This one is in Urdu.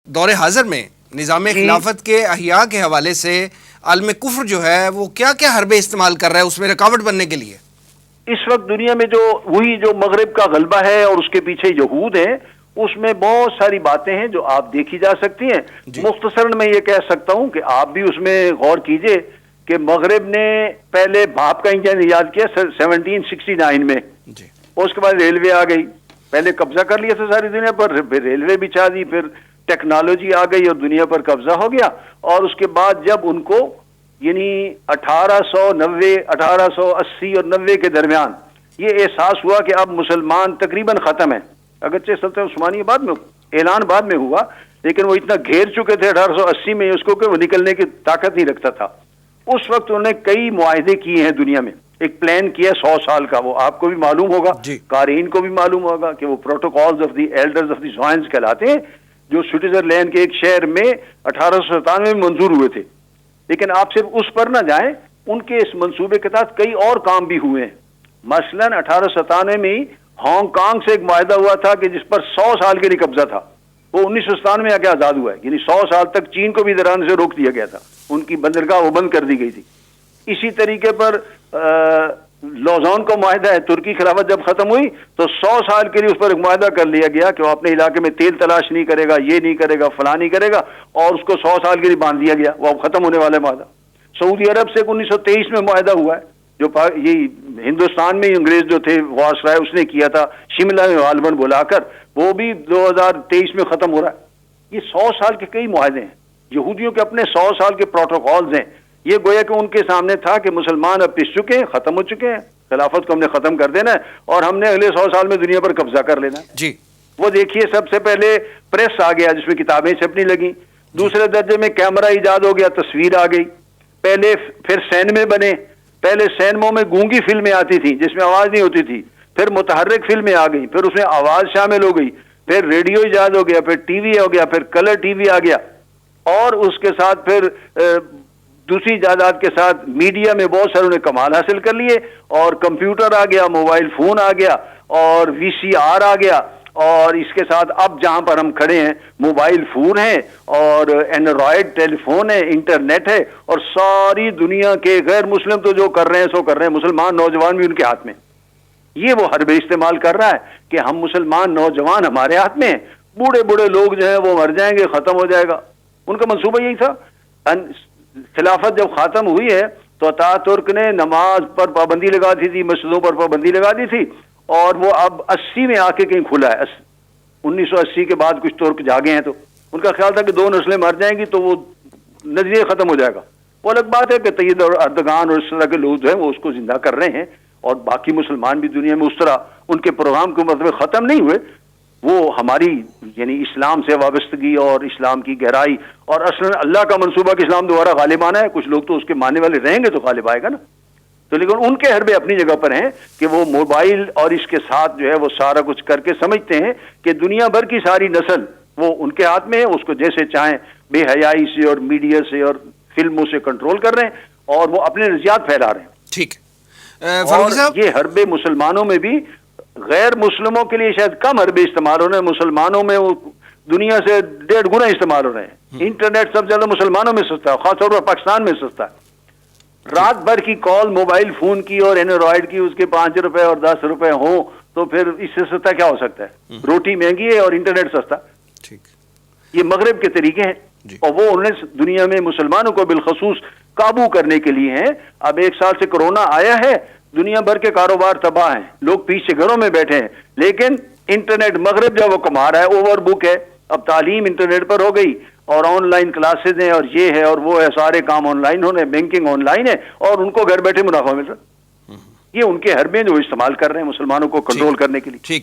دور حاضر میں نظام خلافت کے احیاء کے حوالے سے عالم کفر جو ہے وہ کیا کیا حربے استعمال کر رہا ہے اس میں رکاوٹ بننے کے لیے؟ اس وقت دنیا میں جو مغرب کا غلبہ ہے اور اس کے پیچھے یہود ہیں، اس میں بہت ساری باتیں ہیں جو آپ دیکھی جا سکتی ہیں۔ مختصراً میں یہ کہہ سکتا ہوں کہ آپ بھی اس میں غور کیجئے کہ مغرب نے پہلے بھاپ کا انجن ایجاد کیا 1769 میں، اس کے بعد ریلوے آ گئی، پہلے قبضہ کر لیا تھا ساری دنیا پر، پھر ریلوے بچھا دی، پھر ٹیکنالوجی آ گئی اور دنیا پر قبضہ ہو گیا۔ اور اس کے بعد جب ان کو یعنی 1890 1880 اور 90 کے درمیان یہ احساس ہوا کہ اب مسلمان تقریباً ختم ہیں، اگرچہ سلطنت عثمانیہ بعد میں اعلان بعد میں ہوا، لیکن وہ اتنا گھیر چکے تھے 1880 میں اس کو کہ وہ نکلنے کی طاقت نہیں رکھتا تھا۔ اس وقت انہوں نے کئی معاہدے کیے ہیں دنیا میں، ایک پلان کیا 100 سال کا، وہ آپ کو بھی معلوم ہوگا، قارئین کو بھی معلوم ہوگا کہ وہ protocols of the elders of the Zions کہلاتے ہیں، جو سوئٹزرلینڈ کے ایک شہر میں 1897 میں منظور ہوئے تھے۔ لیکن آپ صرف اس پر نہ جائیں، ان کے اس منصوبے کے تحت کئی اور کام بھی ہوئے ہیں۔ مثلاً 1897 میں ہانگ کانگ سے ایک معاہدہ ہوا تھا کہ جس پر 100 سال کے لیے قبضہ تھا، وہ 1997 میں آ کے آزاد ہوا ہے، یعنی 100 سال تک چین کو بھی ادھر آنے سے روک دیا گیا تھا، ان کی بندرگاہ وہ بند کر دی گئی تھی۔ اسی طریقے پر لوزان کا معاہدہ ہے، ترکی خلافت جب ختم ہوئی تو 100 سال کے لیے اس پر ایک معاہدہ کر لیا گیا کہ وہ اپنے علاقے میں تیل تلاش نہیں کرے گا، یہ نہیں کرے گا، فلاں نہیں کرے گا، اور اس کو 100 سال کے لیے باندھ دیا گیا، وہ اب ختم ہونے والا معاہدہ۔ سعودی عرب سے 1923 میں معاہدہ ہوا ہے، جو یہ ہندوستان میں انگریز جو تھے وائسرائے اس نے کیا تھا شملہ میں غالباً بلا کر، وہ بھی 2023 میں ختم ہو رہا ہے۔ یہ 100 سال کے کئی معاہدے ہیں، یہودیوں کے اپنے 100 سال کے پروٹوکالز ہیں۔ یہ گویا کہ ان کے سامنے تھا کہ مسلمان اب پس چکے ہیں، ختم ہو چکے ہیں، خلافت کو ہم نے ختم کر دینا ہے اور ہم نے اگلے 100 سال میں دنیا پر قبضہ کر لینا ہے۔ وہ دیکھیے، سب سے پہلے پریس آ گیا جس میں کتابیں چھپنے لگیں، دوسرے درجے میں کیمرہ ایجاد ہو گیا، تصویر آ گئی، پھر سینمے بنے، پہلے سینموں میں گونگی فلمیں آتی تھیں جس میں آواز نہیں ہوتی تھی، پھر متحرک فلمیں آ گئی، پھر اس میں آواز شامل ہو گئی، پھر ریڈیو ایجاد ہو گیا، پھر ٹی وی ہو گیا، پھر کلر ٹی وی آ گیا، اور اس کے ساتھ پھر دوسری ایجادات کے ساتھ میڈیا میں بہت سارے انہیں کمال حاصل کر لیے، اور کمپیوٹر آ گیا، موبائل فون آ گیا، اور وی سی آر آ گیا، اور اس کے ساتھ اب جہاں پر ہم کھڑے ہیں موبائل فون ہے اور اینڈرائڈ ٹیلی فون ہے، انٹرنیٹ ہے، اور ساری دنیا کے غیر مسلم تو جو کر رہے ہیں سو کر رہے ہیں، مسلمان نوجوان بھی ان کے ہاتھ میں۔ یہ وہ حربے استعمال کر رہا ہے کہ ہم مسلمان نوجوان ہمارے ہاتھ میں ہیں، بوڑھے بوڑھے لوگ جو ہیں وہ مر جائیں گے، ختم ہو جائے گا۔ ان کا منصوبہ یہی تھا۔ خلافت جب ختم ہوئی ہے تو اتا ترک نے نماز پر پابندی لگا دی تھی، مسجدوں پر پابندی لگا دی تھی، اور وہ اب 80 میں آ کے کہیں کھلا ہے۔ 1980 کے بعد کچھ ترک جاگے ہیں تو ان کا خیال تھا کہ 2 نسلیں مر جائیں گی تو وہ نظریہ ختم ہو جائے گا۔ وہ الگ بات ہے کہ طیب اور اردگان اور اس طرح کے لوگ جو ہیں وہ اس کو زندہ کر رہے ہیں، اور باقی مسلمان بھی دنیا میں اس طرح ان کے پروگرام کے مطلب ختم نہیں ہوئے۔ وہ ہماری یعنی اسلام سے وابستگی اور اسلام کی گہرائی اور اصلا اللہ کا منصوبہ کہ اسلام دوبارہ غالب آنا ہے، کچھ لوگ تو اس کے ماننے والے رہیں گے تو غالب آئے گا نا۔ تو لیکن ان کے حربے اپنی جگہ پر ہیں کہ وہ موبائل اور اس کے ساتھ جو ہے وہ سارا کچھ کر کے سمجھتے ہیں کہ دنیا بھر کی ساری نسل وہ ان کے ہاتھ میں ہے، اس کو جیسے چاہیں بے حیائی سے اور میڈیا سے اور فلموں سے کنٹرول کر رہے ہیں، اور وہ اپنے نظریات پھیلا رہے ہیں۔ ٹھیک اور یہ حربے مسلمانوں میں بھی غیر مسلموں کے لیے شاید کم حربے استعمال ہو رہے ہیں، مسلمانوں میں وہ دنیا سے 1.5 گنا استعمال ہو رہے ہیں۔ انٹرنیٹ سب زیادہ مسلمانوں میں سستا ہے، خاص طور پر پاکستان میں سستا ہے۔ رات بھر کی کال موبائل فون کی اور اینڈرائڈ کی، اس کے 5 روپے اور 10 روپے ہوں تو پھر اس سے سستا کیا ہو سکتا ہے؟ روٹی مہنگی ہے اور انٹرنیٹ سستا۔ یہ مغرب کے طریقے ہیں، اور وہ انہوں نے دنیا میں مسلمانوں کو بالخصوص قابو کرنے کے لیے ہیں۔ اب 1 سال سے کرونا آیا ہے، دنیا بھر کے کاروبار تباہ ہیں، لوگ پیچھے گھروں میں بیٹھے ہیں، لیکن انٹرنیٹ مغرب جب وہ کما رہا ہے، اوور بک ہے، اب تعلیم انٹرنیٹ پر ہو گئی اور آن لائن کلاسز ہیں اور یہ ہے اور وہ ہے، سارے کام آن لائن ہونے، بینکنگ آن لائن ہے، اور ان کو گھر بیٹھے منافع مل رہا ہے۔ یہ ان کے حربے جو استعمال کر رہے ہیں مسلمانوں کو کنٹرول کرنے کے لیے۔